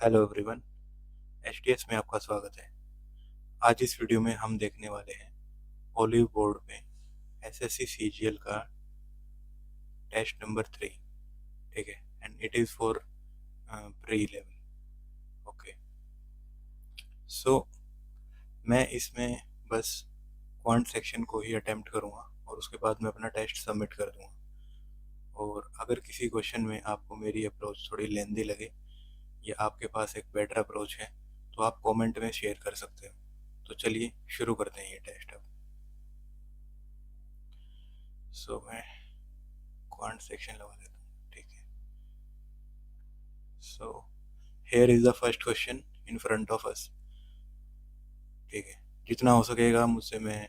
Hello everyone. HTS में आपका स्वागत है। आज इस वीडियो में हम देखने वाले हैं ओलिव बोर्ड में एसएससी सीजीएल का टेस्ट नंबर 3। ठीक है, and it is for pre level. Okay, so मैं इसमें बस क्वांट सेक्शन को ही अटेम्प्ट करूँगा और उसके बाद मैं अपना टेस्ट सबमिट कर दूँगा। और अगर किसी क्वेश्चन में आपको मेरी अप्रोच थोड़ी लेंदी लगे या आपके पास एक बेटर अप्रोच है तो आप कमेंट में शेयर कर सकते हो। तो चलिए शुरू करते हैं ये टेस्ट अब। मैं क्वांट सेक्शन लगा देता हूँ। ठीक है, so here is the first question in front of us. ठीक है, जितना हो सकेगा मुझसे मैं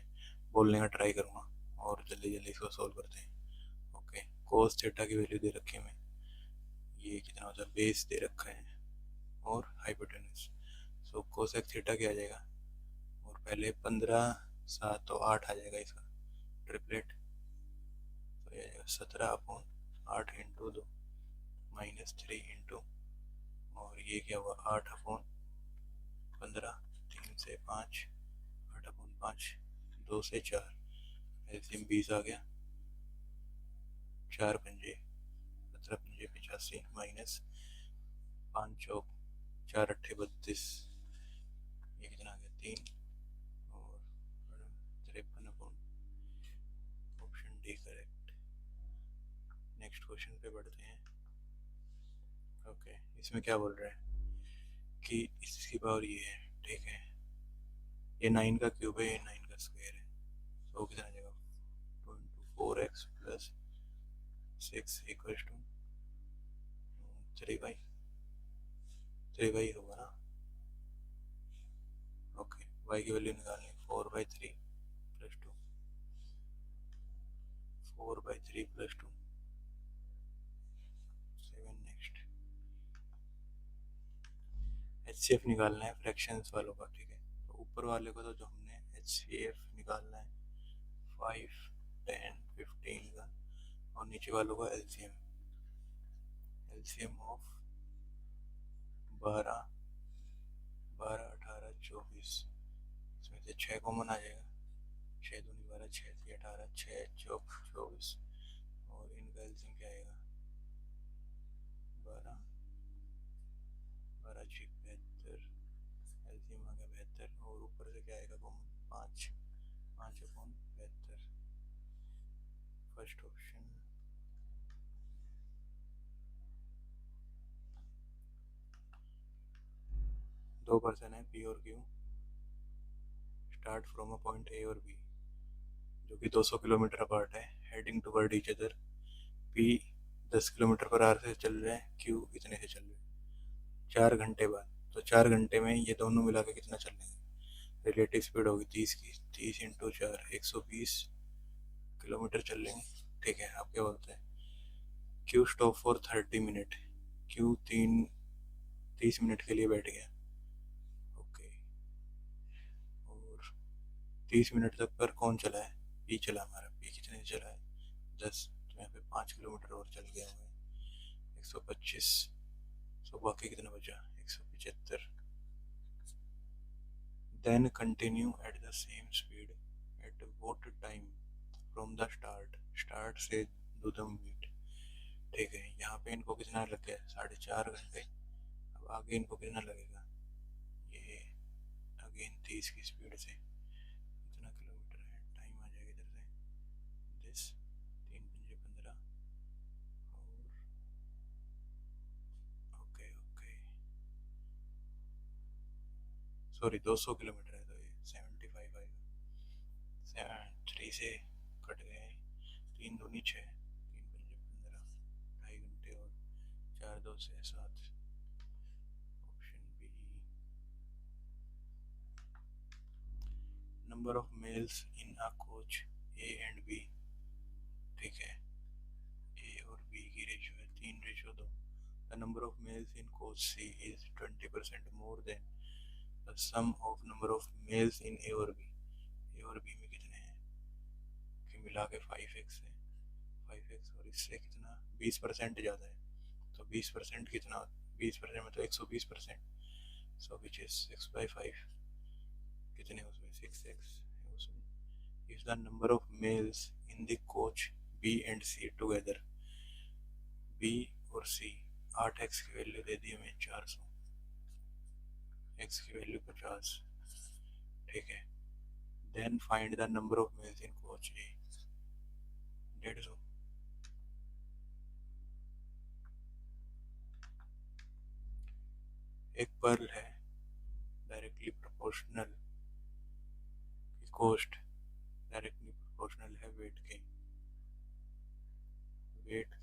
बोलने का ट्राई करूँगा और जल्दी जल्दी इसको सॉल्व करते हैं। ओके, कोस थीटा की वैल्यू दे रखी है मैं, ये कितना होता है, बेस दे रखा है और हाइपोटेनस। कोसेक थीटा क्या आ जाएगा, और पहले 15 7 तो 8 आ जाएगा इसका ट्रिपलेट। तो ये आ जाएगा 17/8 × 2 -3 और ये क्या हुआ 8/15, 3 से 5, 8/5, 2 से 4, एलसीएम 20 आ गया। 4 पंजे 17 पंजे 85 माइनस 5 चौक 4 अट्ठे 32, ये कितना आ गया 3 और 53। Option D correct. Next question पे बढ़ते हैं। ओके, इसमें क्या बोल रहा है कि इसकी पावर ये है। ठीक है, ये 9 का क्यूब है, ये 9 का स्क्वायर है। तो कितना आ जाएगा 4x + 6 = 3y। 3y होगा ना। ओके, y की वैल्यू निकालनी है 4/3 + 2, 4/3 + 2 7। नेक्स्ट एचसीएफ निकालना है फ्रैक्शंस वालों का। ठीक है, तो ऊपर वाले को तो जो हमने एचसीएफ निकालना है 5 10 15 का, और नीचे वालों का एलसीएम। एलसीएम ऑफ 12 12 18 24, इसमें से 6 कॉमन आ जाएगा। 6 दूनी 12, 6 से 18, 6 चौक 24, और इनका एलसीएम क्या आएगा 12 12 6 72, एलसीएम आ गया 72, और ऊपर से क्या आएगा कॉमन 5 5/72। First option. 2 पर्सन है पी और Q, start from a point A और बी जो कि 200 किलोमीटर अपार्ट है, heading toward each other. P 10 kilometre per hour से चल रहे हैं, क्यू इतने से चल रहे हैं 4 घंटे बाद। तो 4 घंटे में ये दोनों मिला के कितना चल लेंगे, रिलेटिव स्पीड होगी 30 की, 30 × 4 120 किलोमीटर चल लेंगे। ठीक है, आप क्या बोलते हैं Q stop for 30 minute. Q 30 minute के लिए बैठ गया। ओके, और 30 मिनट तक पर कौन चला है, पी चला। हमारा पी कितने चला है 10, तो यहाँ पे 5 किलोमीटर और चल गया हमें 125। सो बाकी कितना बचा 175। Then continue at the same speed at what time from the start. Start से दूधम बीट। ठीक है, यहाँ पे इनको कितना लग गया 4.5 घंटे। अब आगे इनको कितना लगेगा, ये अगेन 30 की स्पीड से कितना किलोमीटर है, टाइम आ जाएगा इधर से दिस 3 पंजे 15, और ओके ओके सॉरी 200 किलोमीटर है, तो ये 75 आएगा। 3 से कट गए, 3 दूनी 6, 3 पंजे 15, 2.5 घंटे, और 4 2 से 7। Option B. Number of males in a coach A and B. ठीक है, ए और बी की रेशियो है 3:2। The number of males in coach C is 20% more than the sum of number of males in A और B. ए और B में कितने हैं कि मिला के 5x है, 5x, और इससे कितना 20% ज़्यादा है। तो 20% कितना, 20% मतलब 120%. सो विच इज 6/5 कितने उसमें 6x उसमें. If the number of males in the coach B and C together, B और सी 8x की वैल्यू दे दी हमें 400, x की वैल्यू 50, ठीक है. Then find the number of males in coach A 150. एक पर्ल है directly proportional, cost directly proportional है weight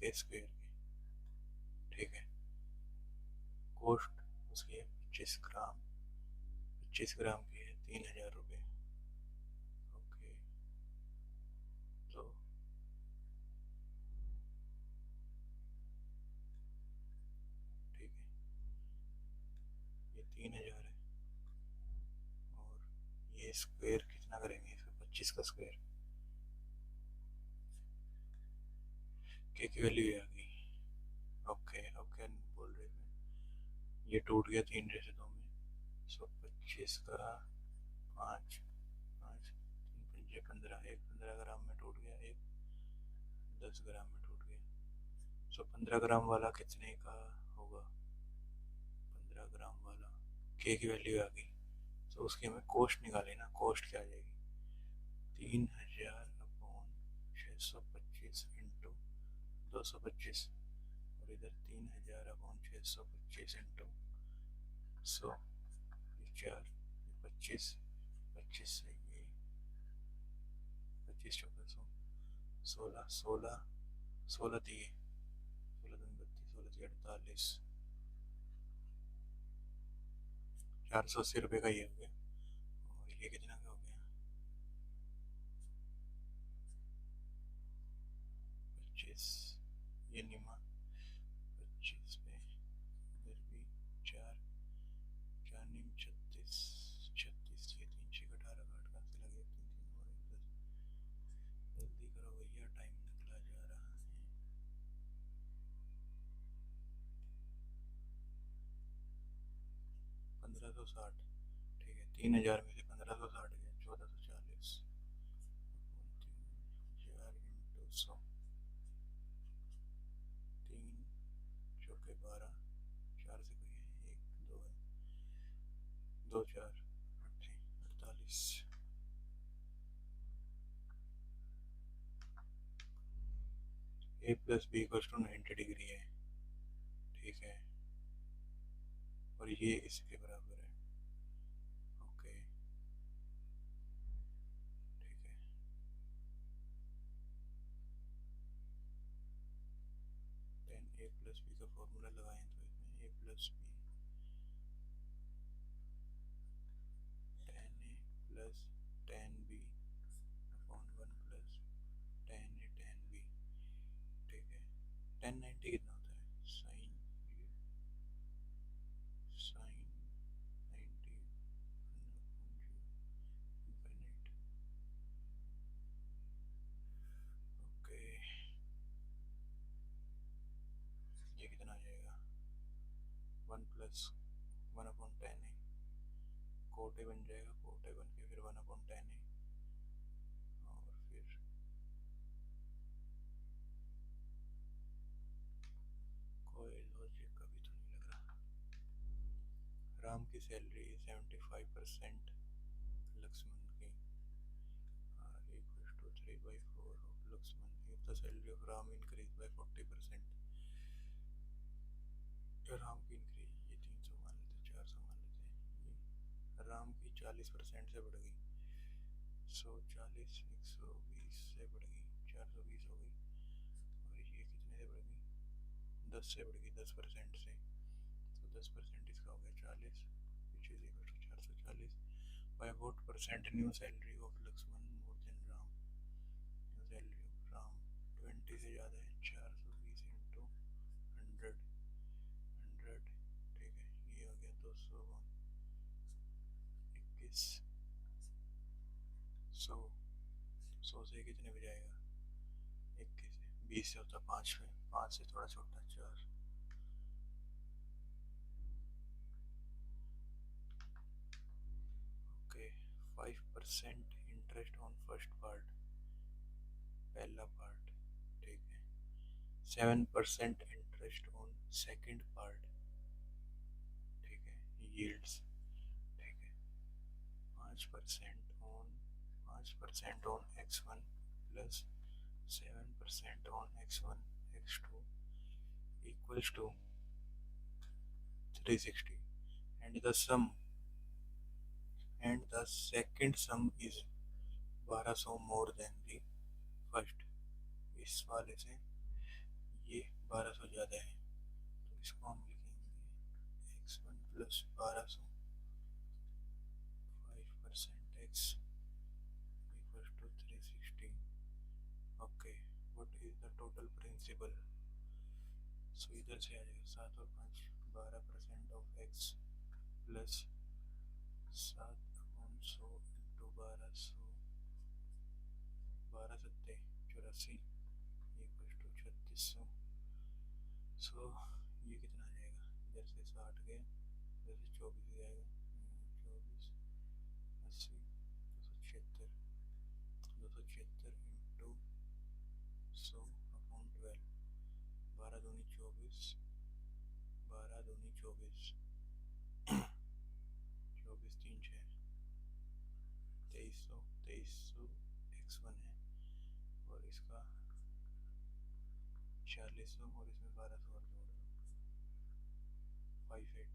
के स्क्वायर के, ठीक है. कॉस्ट उसकी है 25 ग्राम, 25 ग्राम की है 3000 रुपये. ओके, तो ठीक है, ये 3000 है और ये स्क्वायर कितना करेंगे इसका, 25 का स्क्वायर. के की वैल्यू आ गई. ओके, अब क्या बोल रहे हैं, ये टूट गया 3:2 में. सो 25 का 5, 5 3 5 15, एक 15 ग्राम में टूट गया, एक 10 ग्राम में टूट गया. सो 15 ग्राम वाला कितने का होगा, 15 ग्राम वाला के की वैल्यू आ गई. तो उसकी हमें कॉस्ट निकाले ना, कॉस्ट क्या आ जाएगी 3000/625 इंटू 225, और इधर 3000/625 इंटू 100, 4, 25, 25 से ये 25 चौका 16, 16, 16 दिए, 16 32, 16 48, 480 रुपये का ये हो गया. और ये कितना का हो गया 25, ये निमा 25 पे इधर भी 4, 4 निम 36, 36 ये 3 6 18 8 का से लगे 3 3 और 10. जल्दी करो भैया, टाइम निकला जा रहा है. 1560, ठीक है. 3000 में से 1560 गया 1440, 3000 इंटू 100, 3 चौके 12, 4 से कोई है 1 2 है, 2 4 48. A plus B equals to 90 degree है, ठीक है, और ये इसके बराबर है. ओके, ठीक है. टेन ए प्लस बी का फॉर्मूला लगाएं तो इसमें A plus B, ten A plus ten B upon 1 plus ten A ten B, ठीक है. 1090 कितना होता है, साइन साइन 90 इनफाइनाइट. ओके, ये कितना आ जाएगा 1 प्लस 1/10 है, कोट ए बन जाएगा, कोट ए बन के फिर 1/10 है, और फिर कोई लॉजिक का भी तो नहीं लग रहा. राम की सैलरी 75% लक्ष्मण की, R equals to 3/4 of Lakshman. If the salary of Ram increase by 40%, Ram की इंक्रीज, ये 300 मान लेते, 400 मान लेते, ये राम की 40% से बढ़ गई. 140 120 से बढ़ गई 420 हो गई, और ये कितने से बढ़ गई 10 से बढ़ गई 10% से. तो 10% इसका हो गया 40, which is equal to 440. By what percent new salary of Lakshman more than Ram, new salary of Ram 20 से ज़्यादा है, 420 इंटू 100, 100, ठीक है. ये हो गया 221, 100 से कितने बजाएगा 21 से, 20 से होता 5 में, 5 से थोड़ा छोटा 4, 5% इंटरेस्ट ऑन फर्स्ट पार्ट, पहला पार्ट, ठीक है। 7% इंटरेस्ट ऑन सेकंड पार्ट, ठीक है, यील्ड्स, ठीक है। 5% on x1 plus 7% on x1 x2 equals to 360, and the second sum is 1200 more than the first। इस वाले से ये 1200 ज़्यादा है, तो इसको हम लिखेंगे x1 plus 1200 5% x equals to 360। Okay, what is the total principal? So इधर से आ जाएगा 7 और 5 12% ऑफ x प्लस 7/100 इंटू 1200, 12×7=84 इक्वल टू 3600। सो ये कितना आ जाएगा? इधर से 60 गया, इधर से 24 जाएगा, 24 80 276 इंटू 100/12, 12×2 = 24, 12×2 = 24, 24×3 = 2300, 2300 x1 है, और इसका 4600, और इसमें 1200 और जोड़ दो, 58।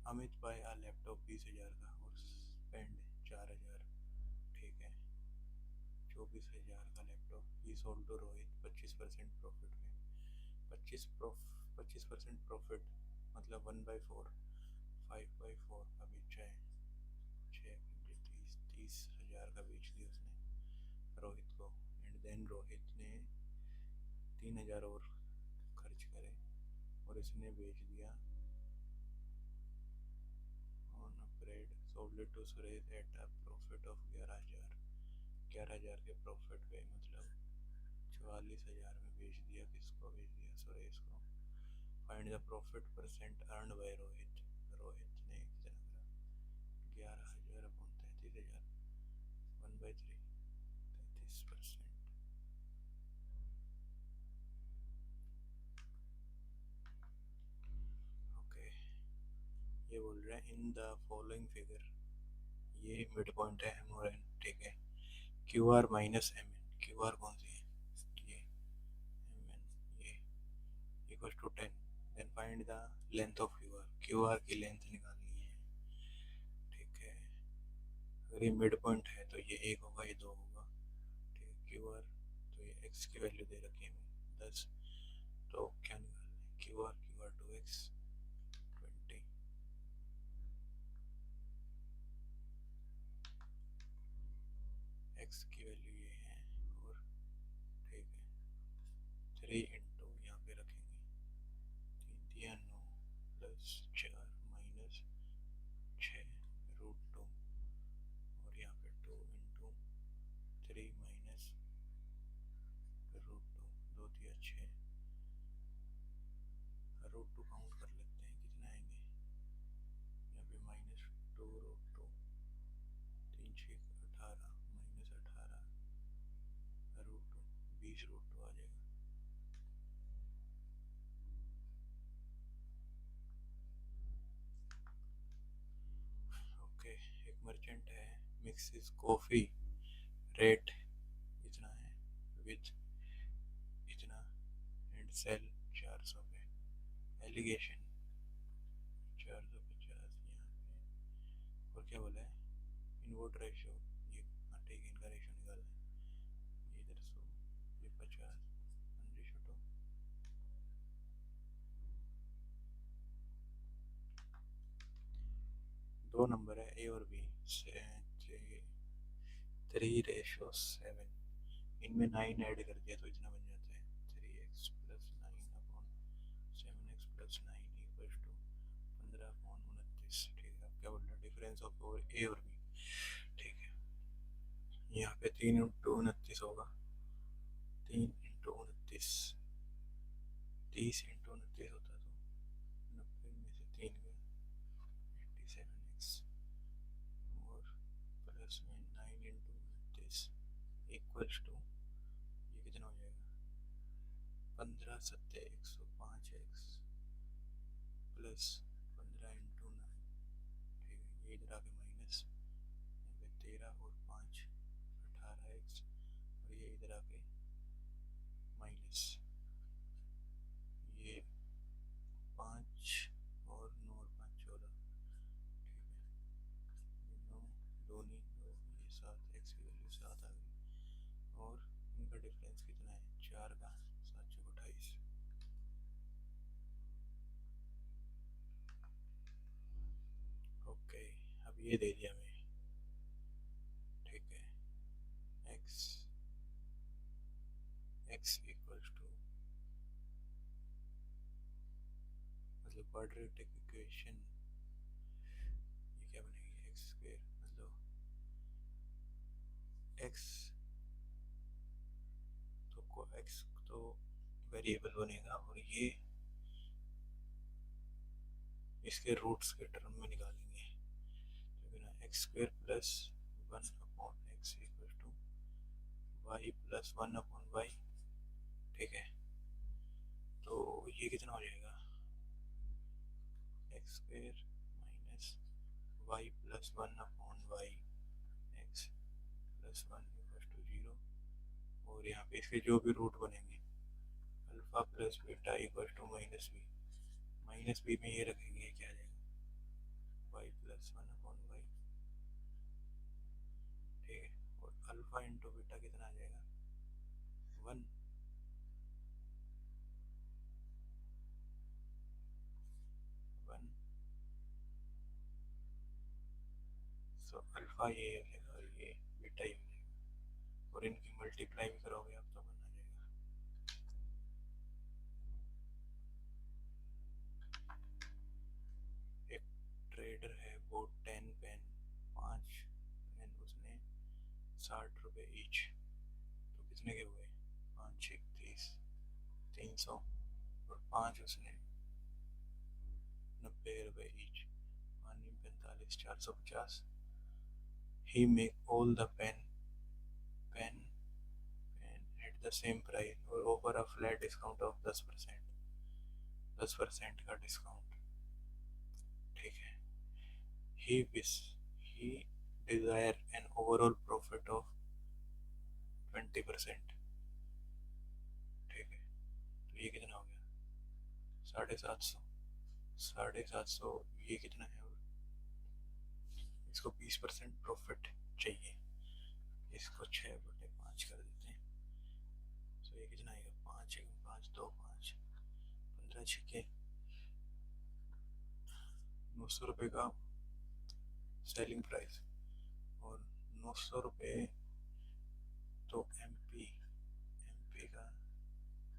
अमित बाय आ लैपटॉप 20,000 का और स्पेंड 4,000, ठीक है। 24,000 का लैपटॉप ही सोल्ड टू रोहित 25% प्रॉफिट में। 25% प्रॉफिट मतलब 1/4, 5/4 का बेचा है, 30,000 का बेच दिया उसने रोहित को। एंड देन रोहित ने 3,000 और खर्च करे और इसने बेच दिया on upgrade, sold to Suresh at a profit of 11,000 के प्रॉफिट पे, मतलब 44,000 में बेच दिया। किसको बेच दिया? सुरेश को। Find the profit percent earn by Rohit. Rohit ने कितना करा? 11,000/33,000, 1/3, 33%। ओके, ये बोल रहे हैं इन द फॉलोइंग फिगर, ये मिड पॉइंट है एम और एन, ठीक है। Q R minus M N, Q R कौन सी है? ये एम एन, ये equal to 10। Then find the length of Q R की लेंथ निकालनी है, ठीक है। अगर ये मिड पॉइंट है तो ये 1 होगा, ये 2 होगा, ठीक है। क्यू आर, तो ये एक्स की वैल्यू दे रखी है 10, तो क्या निकालना है? क्यू आर 2x 20, एक्स की वैल्यू ये है, और ठीक है 3 इंटू यहाँ पे रखेंगे 3 × 9 प्लस 4 माइनस 6√2, और यहाँ पे 2 इंटू 3 माइनस √2, 2×3 = 6, √2 काउंट कर लेते हैं कितना आएंगे। यहाँ पे -2√2, 3×6 = 18, -18 √2, 20√2 आ जाएगा। ओके, एक मर्चेंट है, मिक्सिस कॉफ़ी, रेट इतना है विथ इतना, एंड सेल 400 पे, एलिगेशन 450 यहाँ पे, और क्या बोला है? इनवर्ट रेशो, ये ठीक है, इनका रेशो निकालना है। ये इधर 100, ये 50, 1/2। दो नंबर है ए और बी, 3:7, इनमें 9 ऐड कर दिया तो इतना बन जाता है 3x + 9/7x + 9 = 15/29, ठीक है। अब क्या बोल रहा है? डिफरेंस ऑफ ए और बी, ठीक है। यहाँ पे 3 × 29 होगा, 3 × 29, 30 × 29 होता तो इक्वल्स टू ये कितना हो जाएगा 15 सत्ते 105x प्लस 15 × 9। ठीक है, ये इधर आके माइनस 13 और 5 18x और ये इधर आके माइनस ये 5 और 9 और 5 14। ठीक है, ये 9 2 नहीं 2 ये 7 x की वैल्यू 7 आ गई और इनका डिफरेंस कितना है 4 का 7 चौक 28। ओके, अब ये दे दिया हमें। ठीक है, x इक्वल्स टू मतलब क्वाड्रेटिक इक्वेशन ये क्या बनेगी एक्स स्क्वायर मतलब एक्स तो वेरिएबल बनेगा और ये इसके रूट्स के टर्म में निकालेंगे तो ना X square plus 1/x equal to Y plus 1/y। ठीक है, तो ये कितना हो जाएगा X square minus Y plus 1/y X plus 1 equal to 0 और यहाँ पे इसके जो भी रूट बनेंगे alpha plus beta equal to minus B में ये रखेंगे क्या आ जाएगा वाई प्लस 1/y। ठीक है, और अल्फा इंटू बीटा कितना आ जाएगा 1। सो अल्फा ये हो जाएगा और ये बीटा ही हो जाएगा और इनकी मल्टीप्लाई भी करोगे आप तो बन आ जाएगा। एक ट्रेडर है वो 10 पेन 5 पेन उसने 60 रुपये ईच तो कितने के हुए 5 1 30 300 और 5 उसने 90 रुपये each 5 45 450। He make all the pen at the same price और offer a flat discount of 10% का डिस्काउंट। ठीक है, he desire an overall profit of 20%। ठीक है, तो ये कितना हो गया 750। ये कितना है इसको 20% प्रॉफिट चाहिए इसको 6/5 कर देते हैं तो ये कितना आएगा 5 1 5 2 5 15 छिके 900 रुपये का सेलिंग प्राइस और 900 रुपये तो एमपी का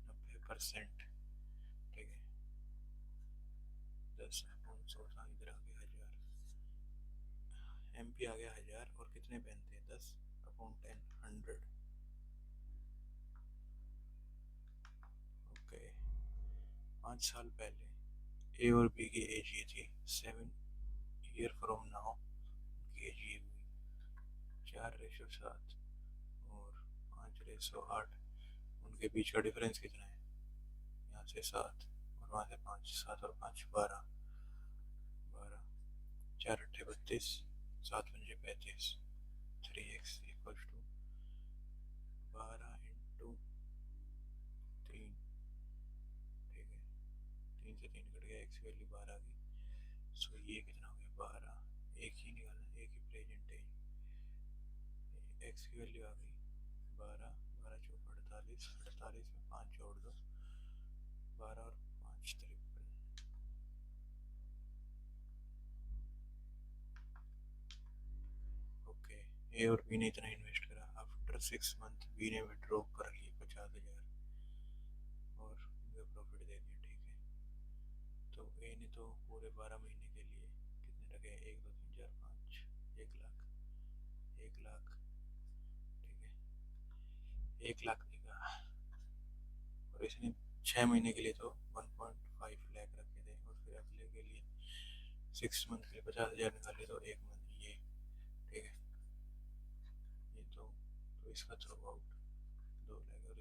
90%। ठीक है, 10/100 इधर आ गया 1000 एमपी आ गया 1000 और कितने पेन थे 10/10 100। ओके, 5 साल पहले ए और बी की एज ये थी 7 ईयर फ्रॉम नाउ उनकी एज ये हुई 4:7 और 5:8। उनके बीच का डिफरेंस कितना है यहाँ से 7 और वहाँ से 5 7 और 5 12 4 8 32 7 5 35 3x इक्वल टू 12 इंटू 3। ठीक है, 3 से 3 कट गया एक्स वैल्यू 12 आ गई। सो ये कितना हो गया 12 एक ही निकालना एक ही प्रेजेंट है एक्स की वैल्यू आ गई 12 12 चौक 48 48 में 5 जोड़ दो 12 और 5 53। ओके, ए और बी ने इतना इन्वेस्ट करा आफ्टर 6 मंथ बी ने विड्रॉ कर लिए 50,000 और मुझे प्रॉफिट दे दिया। ठीक है, तो ए ने तो पूरे 12 महीने के लिए कितने रखे 1 2 3 4 5 1 लाख 1 लाख। ठीक है, 1 लाख देगा और इसने 6 महीने के लिए तो 1.5 लाख रखे थे और फिर अगले के लिए 6 मंथ के लिए 50,000 निकाले तो 1 मंथ ये। ठीक है, ये तो इसका थ्रू आउट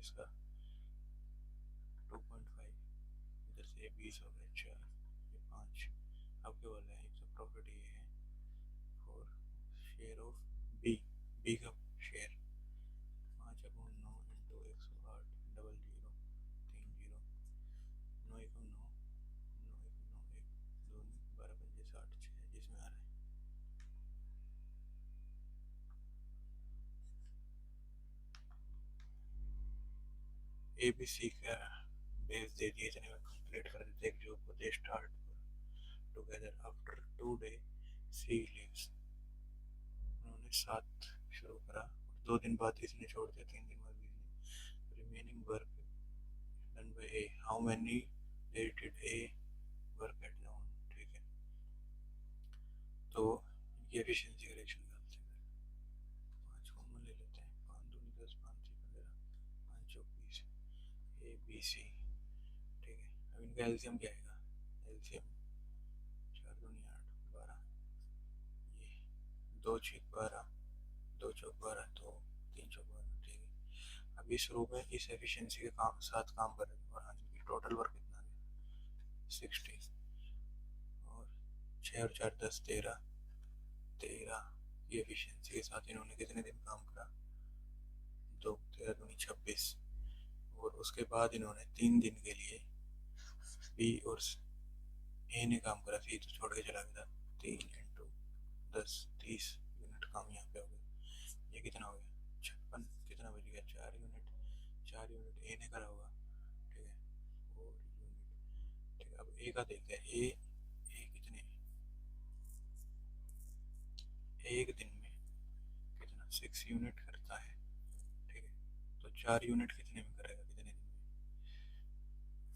इसका 2.5, इधर से 20 हो गया 4, ये 5। अब क्या बोला है, एक तो प्रॉफिट ये है for share of B, B का share 5/9 into 108 double zero 3 zero 9 1 9 9 1 9 1 2 12 5 60 6 जिसमें आ रहा है ए बी सी का बेस दे दिए, चने में कंप्लीट कर देते एक जॉब को। They start together after 2 day C leaves, उन्होंने 7 शुरू करा और 2 दिन बाद इसने छोड़ दिया, 3 दिन बाद इसने। Remaining work done by A, how many days did a work at down, ठीक है। तो ये एफिशिएंसी का रिलेशन निकालते हैं। 5 कॉमन ले लेते हैं, 5 दूनी 10 5 3 15 5 चौक 20, ए बी सी, ठीक है। अब इनका एलसीएम क्या आएगा, एलसीएम 4 दूनी 8 12, ये 2 6 12 2 चौक 12 तो 3 चौक 12, ठीक है। अब इस रो में इस एफिशिएंसी के साथ काम कर रहे हैं और हाँ इनकी टोटल वर्क कितना गया 60, और 6 और 4 10 13 13 की एफिशिएंसी के साथ इन्होंने कितने दिन काम करा, 2 13 दूनी 26, और उसके बाद इन्होंने 3 दिन के लिए बी और ए ने काम करा, सी तो छोड़ के चला गया था। 3 इंटू 10 30 यूनिट काम यहाँ पे हो गया, ये कितना हो गया 56, कितना बच गया 4 यूनिट, 4 यूनिट ए ने करा होगा, ठीक है, और यूनिट, ठीक है। अब ए का देखते हैं, ए कितने एक दिन में कितना 6 यूनिट करता है, ठीक है। तो 4 यूनिट कितने में करेगा, कितने दिन में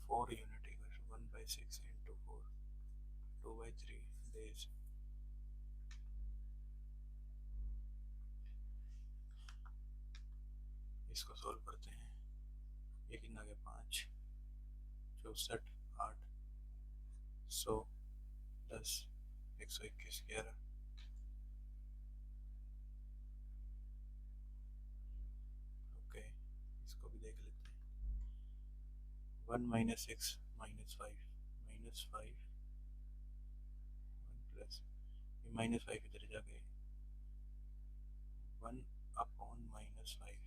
4 unit equal to 1/6 into 4 2/3 days. इसको सोल्व करते हैं, ये कितना गया 5 64 8 100 10 121 11, ओके। इसको भी देख लेते हैं, 1 - 6 -5 -5 1 प्लस ये -5 इधर जाके 1/-5,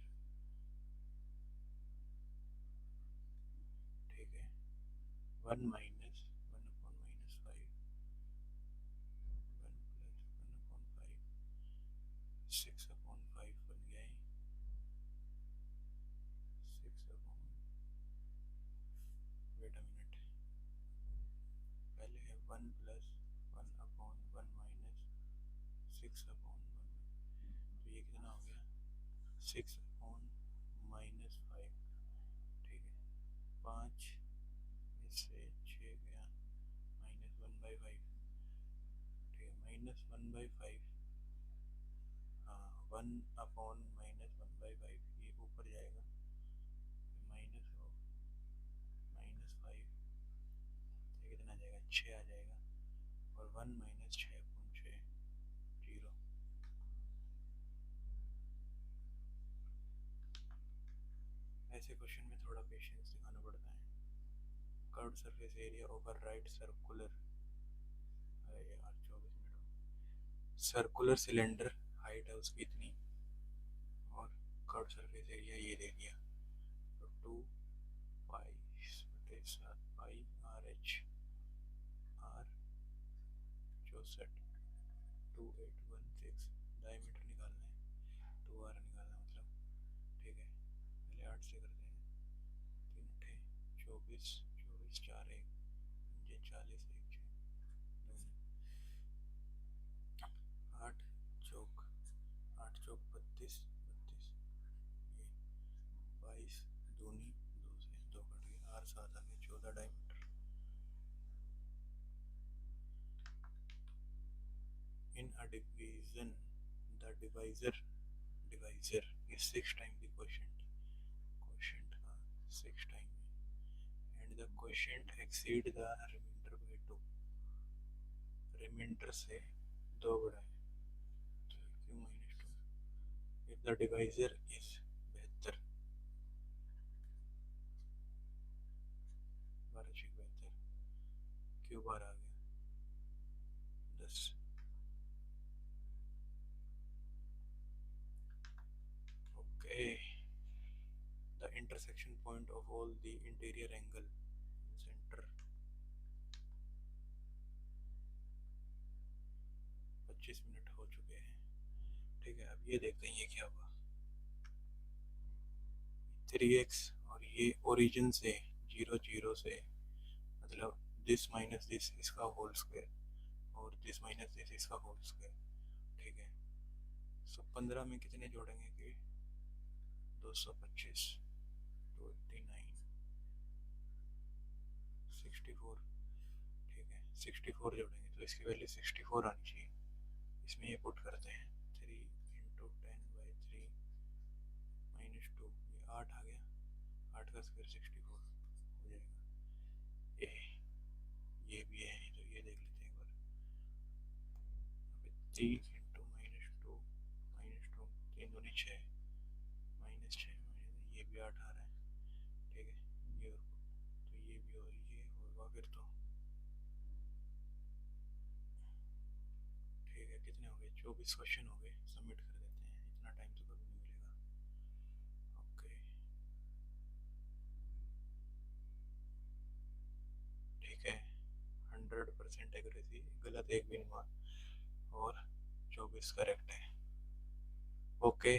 ठीक है। 1 - 1/-5 1 प्लस 1/5 6/5 बन गया है 6 वेट अ मिनट, पहले है 1 प्लस 1/1 माइनस 6/1, तो ये कितना हो गया 6/-5, ठीक है। 5 इससे 6 गया -1/5, ठीक है, -1/5, हाँ 1/-1/5 ये ऊपर जाएगा, माइनस ऑफ -5, ये कितना आ जाएगा 6 आ जाएगा, और 1 - 6/6 0। ऐसे क्वेश्चन में थोड़ा पेशेंस दिखाना पड़ता है। Curved surface area over right circular, अरे यार 24 मिनट, सर्कुलर सिलेंडर हाइट है उसकी इतनी, और कर्व्ड सरफेस एरिया ये दे दिया, तो 2π/7 पाई आर एच, आर 64 2816, डायमीटर निकालना है 2r निकालना मतलब, ठीक है। पहले 8 से करते हैं, 3 8 24 24 4 1 5 40 1 6 8 चौक 8 चौक 32 32, ये 22 दूनी 2 से 2 कट गई, आर 7 आ गया 14 diameter. In a division, the divisor is 6 times the quotient, quotient का 6 टाइम है, and the quotient exceed the remainder by 2, remainder से 2 बड़ा है, तो q - 2। if the divisor is बेहतर, measurement of all the interior angle in center. 25 minute हो चुके हैं। ठीक है, अब ये देखते हैं ये क्या हुआ। 3x और ये ओरिजिन से 0 0 से, मतलब दिस माइनस दिस इसका होल स्क्वायर और दिस माइनस दिस इसका होल स्क्वायर। ठीक है, सो 15 में कितने जोड़ेंगे कि 225, 29, 64। ठीक है, 64 जोड़ेंगे तो इसकी वैल्यू 64 आनी चाहिए। इसमें ये पुट करते हैं 3 इंटू 10/3 माइनस 2, ये 8 आ गया, 8 का स्क्वायर 64 हो जाएगा। ये भी है तो ये देख लेते हैं एक बार। 3 इंटू -2 -2, 3 दूनी 6 -6, ये भी 8 आ रहा है। ठीक है, ये और तो ये भी और ये होगा फिर तो। ठीक है, कितने हो गए? 24 क्वेश्चन हो गए। सबमिट कर देते हैं, इतना टाइम तो कभी नहीं मिलेगा। ओके, ठीक है, 100% एक्यूरेसी, गलत एक भी नहीं हुआ और 24 करेक्ट है। ओके।